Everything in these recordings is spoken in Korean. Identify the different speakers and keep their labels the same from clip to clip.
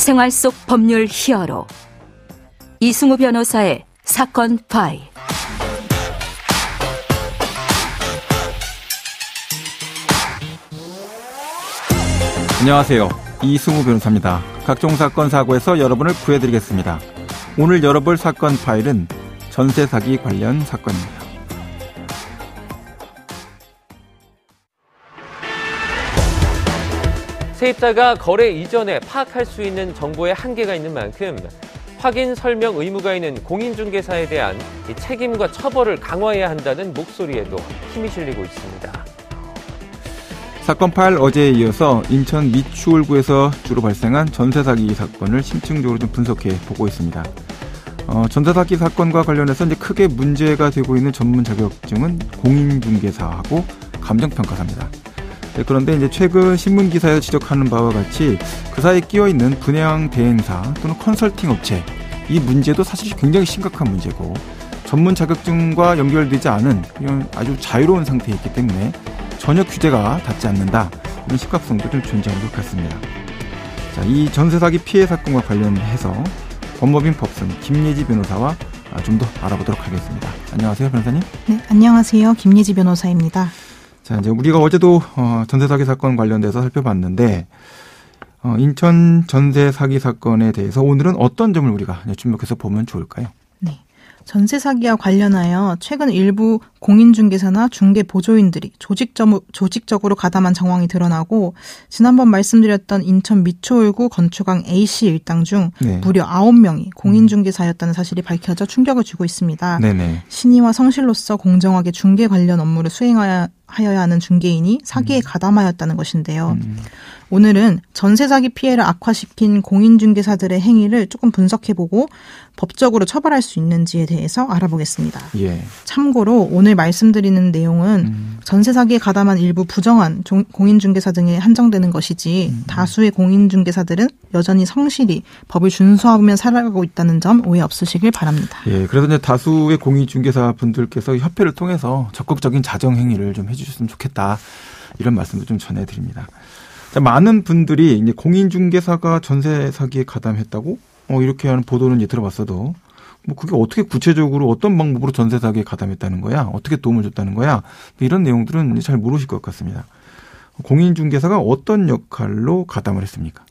Speaker 1: 생활 속 법률 히어로 이승우 변호사의 사건 파일.
Speaker 2: 안녕하세요. 이승우 변호사입니다. 각종 사건 사고에서 여러분을 구해드리겠습니다. 오늘 열어볼 사건 파일은 전세 사기 관련 사건입니다.
Speaker 3: 세입자가 거래 이전에 파악할 수 있는 정보에 한계가 있는 만큼 확인 설명 의무가 있는 공인중개사에 대한 책임과 처벌을 강화해야 한다는 목소리에도 힘이 실리고 있습니다.
Speaker 2: 사건 파일 어제에 이어서 인천 미추홀구에서 주로 발생한 전세 사기 사건을 심층적으로 좀 분석해 보고 있습니다. 전세 사기 사건과 관련해서 이제 크게 문제가 되고 있는 전문 자격증은 공인중개사하고 감정평가사입니다. 네, 그런데 이제 최근 신문 기사에서 지적하는 바와 같이 그 사이에 끼어 있는 분양 대행사 또는 컨설팅 업체, 이 문제도 사실 굉장히 심각한 문제고 전문 자격증과 연결되지 않은 이런 아주 자유로운 상태에 있기 때문에 전혀 규제가 닿지 않는다, 이런 심각성도 좀 존재하는 것 같습니다. 자, 이 전세 사기 피해 사건과 관련해서 법무빈 법승 김예지 변호사와 좀 더 알아보도록 하겠습니다. 안녕하세요, 변호사님.
Speaker 4: 네, 안녕하세요. 김예지 변호사입니다.
Speaker 2: 자, 이제 우리가 어제도 전세 사기 사건 관련돼서 살펴봤는데 인천 전세 사기 사건에 대해서 오늘은 어떤 점을 우리가 주목해서 보면 좋을까요?
Speaker 4: 네. 전세 사기와 관련하여 최근 일부 공인중개사나 중개보조인들이 조직적으로 가담한 정황이 드러나고, 지난번 말씀드렸던 인천 미추홀구 건축왕 A씨 일당 중 무려 9명이 공인중개사였다는 사실이 밝혀져 충격을 주고 있습니다. 네네. 신의와 성실로서 공정하게 중개 관련 업무를 수행하여야 하는 중개인이 사기에 가담하였다는 것인데요. 오늘은 전세 사기 피해를 악화시킨 공인중개사들의 행위를 조금 분석해보고 법적으로 처벌할 수 있는지에 대해서 알아보겠습니다. 예. 참고로 오늘 말씀드리는 내용은 전세 사기에 가담한 일부 부정한 공인중개사 등에 한정되는 것이지 다수의 공인중개사들은 여전히 성실히 법을 준수하며 살아가고 있다는 점 오해 없으시길 바랍니다.
Speaker 2: 예, 그래서 이제 다수의 공인중개사 분들께서 협회를 통해서 적극적인 자정 행위를 좀 해주셨으면 좋겠다, 이런 말씀도 좀 전해드립니다. 자, 많은 분들이 이제 공인중개사가 전세 사기에 가담했다고 이렇게 하는 보도는 이제 들어봤어도 뭐 그게 어떻게 구체적으로 어떤 방법으로 전세 사기에 가담했다는 거야, 어떻게 도움을 줬다는 거야, 이런 내용들은 잘 모르실 것 같습니다. 공인중개사가 어떤 역할로 가담을 했습니까?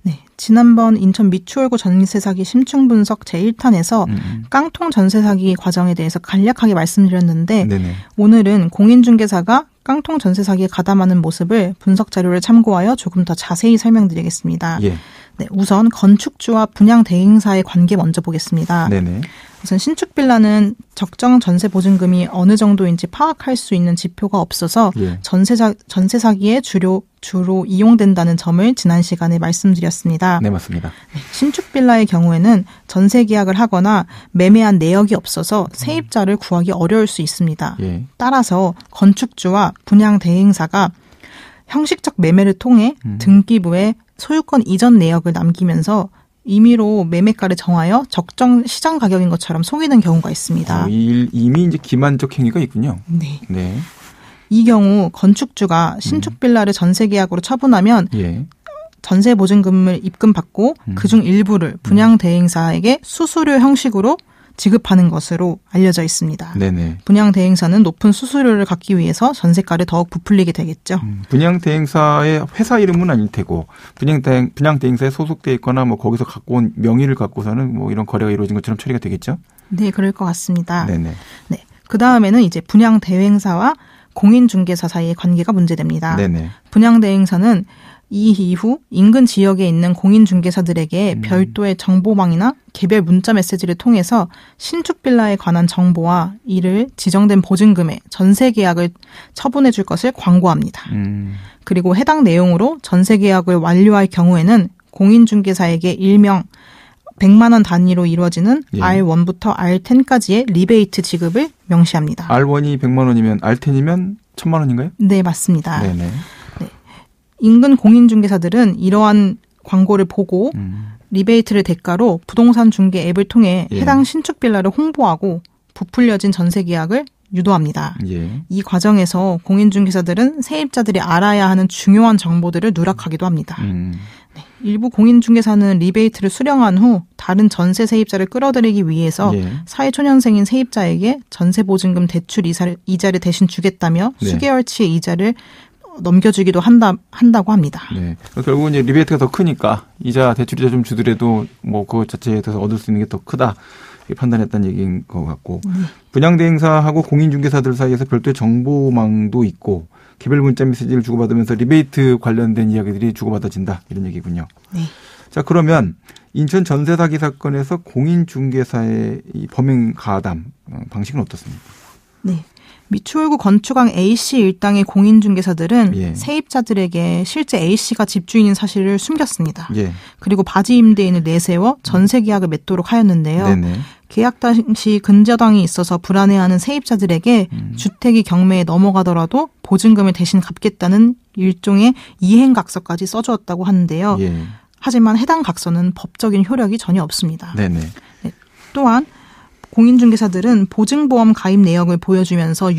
Speaker 4: 네, 지난번 인천 미추홀구 전세 사기 심층 분석 제1탄에서 깡통 전세 사기 과정에 대해서 간략하게 말씀드렸는데, 네네. 오늘은 공인중개사가 깡통 전세 사기에 가담하는 모습을 분석 자료를 참고하여 조금 더 자세히 설명드리겠습니다. 예. 네, 우선 건축주와 분양 대행사의 관계 먼저 보겠습니다. 네네. 우선 신축 빌라는 적정 전세 보증금이 어느 정도인지 파악할 수 있는 지표가 없어서 예. 전세 사기에 주로 이용된다는 점을 지난 시간에 말씀드렸습니다.
Speaker 2: 네, 맞습니다.
Speaker 4: 네, 신축 빌라의 경우에는 전세 계약을 하거나 매매한 내역이 없어서 세입자를 구하기 어려울 수 있습니다. 예. 따라서 건축주와 분양 대행사가 형식적 매매를 통해 등기부에 소유권 이전 내역을 남기면서 임의로 매매가를 정하여 적정 시장 가격인 것처럼 속이는 경우가 있습니다.
Speaker 2: 이미 이제 기만적 행위가 있군요.
Speaker 4: 네. 네. 이 경우 건축주가 신축 빌라를 전세 계약으로 처분하면 예. 전세 보증금을 입금받고 그중 일부를 분양 대행사에게 수수료 형식으로 지급하는 것으로 알려져 있습니다. 네네. 분양 대행사는 높은 수수료를 갚기 위해서 전세가를 더욱 부풀리게 되겠죠.
Speaker 2: 분양 대행사의 회사 이름은 아닐 테고 분양 대행사에 소속돼 있거나 뭐 거기서 갖고 온 명의를 갖고서는 뭐 이런 거래가 이루어진 것처럼 처리가 되겠죠?
Speaker 4: 네, 그럴 것 같습니다.
Speaker 2: 네네.
Speaker 4: 네. 그 다음에는 이제 분양 대행사와 공인중개사 사이의 관계가 문제됩니다. 네네. 분양 대행사는 이 이후 인근 지역에 있는 공인중개사들에게 별도의 정보망이나 개별 문자 메시지를 통해서 신축 빌라에 관한 정보와 이를 지정된 보증금에 전세 계약을 처분해 줄 것을 광고합니다. 그리고 해당 내용으로 전세 계약을 완료할 경우에는 공인중개사에게 일명 100만 원 단위로 이루어지는 예. R1부터 R10까지의 리베이트 지급을 명시합니다.
Speaker 2: R1이 100만 원이면 R10이면 1000만 원인가요?
Speaker 4: 네, 맞습니다.
Speaker 2: 네네.
Speaker 4: 인근 공인중개사들은 이러한 광고를 보고 리베이트를 대가로 부동산 중개 앱을 통해 예. 해당 신축 빌라를 홍보하고 부풀려진 전세 계약을 유도합니다. 예. 이 과정에서 공인중개사들은 세입자들이 알아야 하는 중요한 정보들을 누락하기도 합니다. 네. 일부 공인중개사는 리베이트를 수령한 후 다른 전세 세입자를 끌어들이기 위해서
Speaker 2: 예.
Speaker 4: 사회초년생인 세입자에게 전세보증금 대출 이자를 대신 주겠다며
Speaker 2: 네.
Speaker 4: 수개월치의 이자를 넘겨주기도 한다고 합니다.
Speaker 2: 네. 결국은 이제 리베이트가 더 크니까 대출 이자 좀 주더라도 뭐 그것 자체에 대해서 얻을 수 있는 게 더 크다. 이렇게 판단했다는 얘기인 것 같고 분양대행사하고 공인중개사들 사이에서 별도의 정보망도 있고 개별 문자 메시지를 주고받으면서 리베이트 관련된 이야기들이 주고받아진다. 이런 얘기군요.
Speaker 4: 네.
Speaker 2: 자, 그러면 인천 전세 사기 사건에서 공인중개사의 이 범행 가담 방식은 어떻습니까?
Speaker 4: 네. 미추홀구 건축왕 A씨 일당의 공인중개사들은
Speaker 2: 예.
Speaker 4: 세입자들에게 실제 A씨가 집주인인 사실을 숨겼습니다.
Speaker 2: 예.
Speaker 4: 그리고 바지 임대인을 내세워 전세 계약을 맺도록 하였는데요.
Speaker 2: 네네.
Speaker 4: 계약 당시 근저당이 있어서 불안해하는 세입자들에게 주택이 경매에 넘어가더라도 보증금을 대신 갚겠다는 일종의 이행각서까지 써주었다고 하는데요.
Speaker 2: 예.
Speaker 4: 하지만 해당 각서는 법적인 효력이 전혀 없습니다.
Speaker 2: 네네.
Speaker 4: 네. 또한 공인중개사들은 보증보험 가입 내역을 보여주면서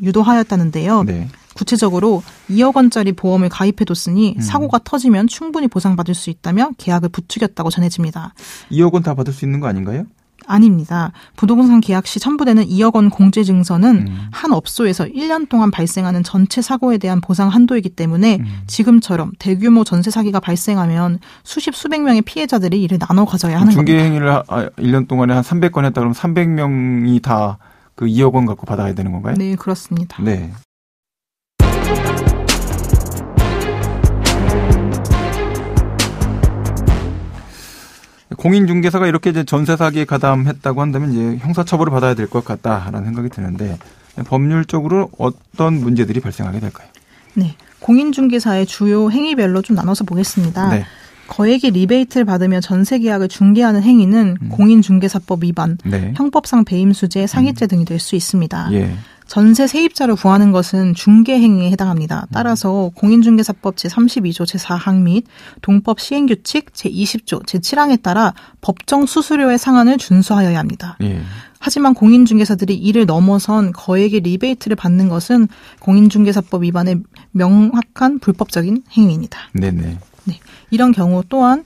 Speaker 4: 유도하였다는데요.
Speaker 2: 네.
Speaker 4: 구체적으로 2억 원짜리 보험을 가입해뒀으니 사고가 터지면 충분히 보상받을 수 있다며 계약을 부추겼다고 전해집니다.
Speaker 2: 2억 원 다 받을 수 있는 거 아닌가요?
Speaker 4: 아닙니다. 부동산 계약 시 첨부되는 2억 원 공제증서는 한 업소에서 1년 동안 발생하는 전체 사고에 대한 보상 한도이기 때문에 지금처럼 대규모 전세 사기가 발생하면 수백 명의 피해자들이 이를 나눠 가져야 하는 겁니다.
Speaker 2: 중개 행위를 1년 동안에 한 300건 했다 그러면 300명이 다 그 2억 원 갖고 받아야 되는 건가요?
Speaker 4: 네, 그렇습니다.
Speaker 2: 네. 공인중개사가 이렇게 이제 전세 사기에 가담했다고 한다면 이제 형사처벌을 받아야 될 것 같다라는 생각이 드는데 법률적으로 어떤 문제들이 발생하게 될까요?
Speaker 4: 네, 공인중개사의 주요 행위별로 좀 나눠서 보겠습니다.
Speaker 2: 네.
Speaker 4: 거액의 리베이트를 받으며 전세 계약을 중개하는 행위는 공인중개사법 위반,
Speaker 2: 네.
Speaker 4: 형법상 배임수재, 사기죄 등이 될 수 있습니다.
Speaker 2: 예.
Speaker 4: 전세 세입자를 구하는 것은 중개 행위에 해당합니다. 따라서 공인중개사법 제32조 제4항 및 동법 시행규칙 제20조 제7항에 따라 법정 수수료의 상한을 준수하여야 합니다.
Speaker 2: 예.
Speaker 4: 하지만 공인중개사들이 이를 넘어선 거액의 리베이트를 받는 것은 공인중개사법 위반의 명확한 불법적인 행위입니다.
Speaker 2: 네네.
Speaker 4: 네, 이런 경우 또한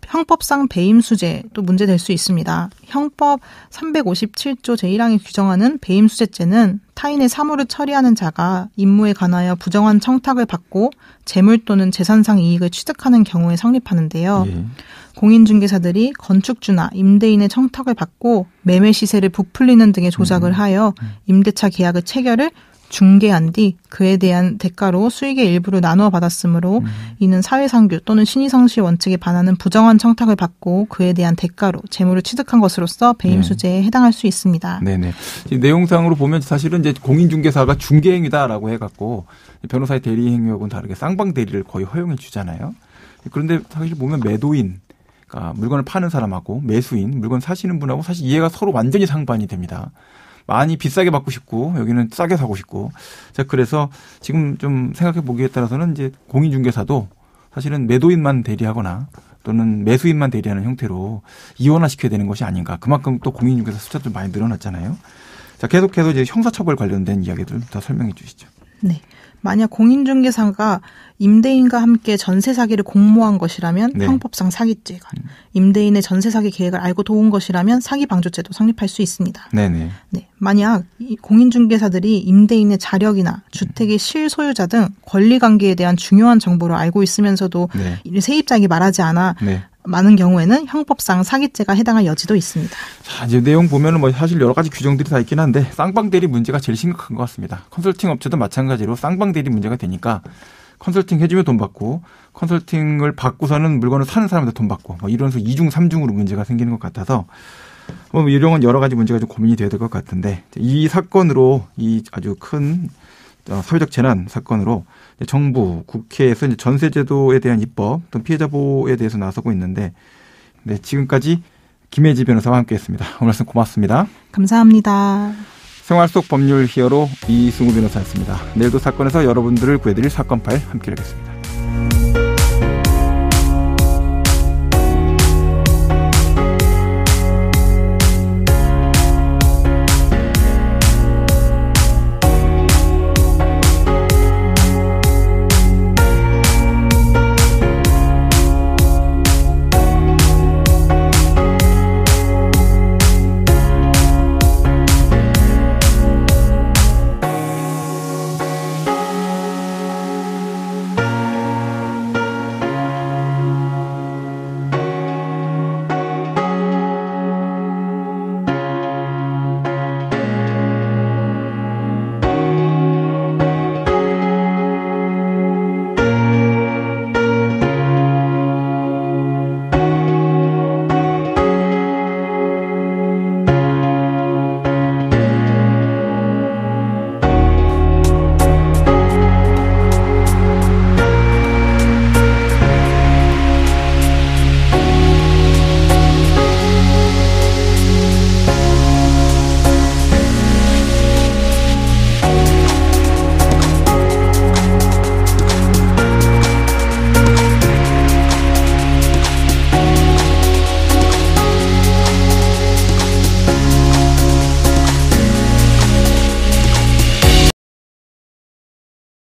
Speaker 4: 형법상 배임수재도 문제될 수 있습니다. 형법 357조 제1항이 규정하는 배임수재죄는 타인의 사물을 처리하는 자가 임무에 관하여 부정한 청탁을 받고 재물 또는 재산상 이익을 취득하는 경우에 성립하는데요.
Speaker 2: 예.
Speaker 4: 공인중개사들이 건축주나 임대인의 청탁을 받고 매매 시세를 부풀리는 등의 조작을 하여 임대차 계약의 체결을 중개한 뒤 그에 대한 대가로 수익의 일부를 나누어 받았으므로 이는 사회상규 또는 신의성시 원칙에 반하는 부정한 청탁을 받고 그에 대한 대가로 재물을 취득한 것으로서 배임수재에 해당할 수 있습니다.
Speaker 2: 네네. 내용상으로 보면 사실은 이제 공인중개사가 중개행위다라고 해갖고 변호사의 대리행위하고는 다르게 쌍방 대리를 거의 허용해 주잖아요. 그런데 사실 보면 매도인, 그러니까 물건을 파는 사람하고 매수인, 물건 사시는 분하고 사실 이해가 서로 완전히 상반이 됩니다. 많이 비싸게 받고 싶고 여기는 싸게 사고 싶고. 자, 그래서 지금 좀 생각해 보기에 따라서는 이제 공인중개사도 사실은 매도인만 대리하거나 또는 매수인만 대리하는 형태로 이원화시켜야 되는 것이 아닌가. 그만큼 또 공인중개사 숫자도 많이 늘어났잖아요. 자, 계속해서 이제 형사처벌 관련된 이야기들 더 설명해 주시죠.
Speaker 4: 네. 만약 공인중개사가 임대인과 함께 전세 사기를 공모한 것이라면
Speaker 2: 네.
Speaker 4: 형법상 사기죄가, 임대인의 전세 사기 계획을 알고 도운 것이라면 사기방조죄도 성립할 수 있습니다. 네네. 네. 만약 공인중개사들이 임대인의 자력이나 주택의 실소유자 등 권리관계에 대한 중요한 정보를 알고 있으면서도 네. 세입자에게 말하지 않아 네. 많은 경우에는 형법상 사기죄가 해당할 여지도 있습니다.
Speaker 2: 자, 이제 내용 보면은 뭐 사실 여러 가지 규정들이 다 있긴 한데 쌍방 대리 문제가 제일 심각한 것 같습니다. 컨설팅 업체도 마찬가지로 쌍방 대리 문제가 되니까 컨설팅 해주면 돈 받고 컨설팅을 받고서는 물건을 사는 사람한테 돈 받고 뭐 이러면서 2중 3중으로 문제가 생기는 것 같아서 뭐 이런 여러 가지 문제가 좀 고민이 돼야 될 것 같은데 이 사건으로 이 아주 큰 사회적 재난 사건으로 정부, 국회에서 이제 전세제도에 대한 입법, 또 피해자 보호에 대해서 나서고 있는데, 네, 지금까지 김혜지 변호사와 함께했습니다. 오늘 말씀 고맙습니다.
Speaker 4: 감사합니다.
Speaker 2: 생활 속 법률 히어로 이승우 변호사였습니다. 내일도 사건에서 여러분들을 구해드릴 사건 파일 함께하겠습니다.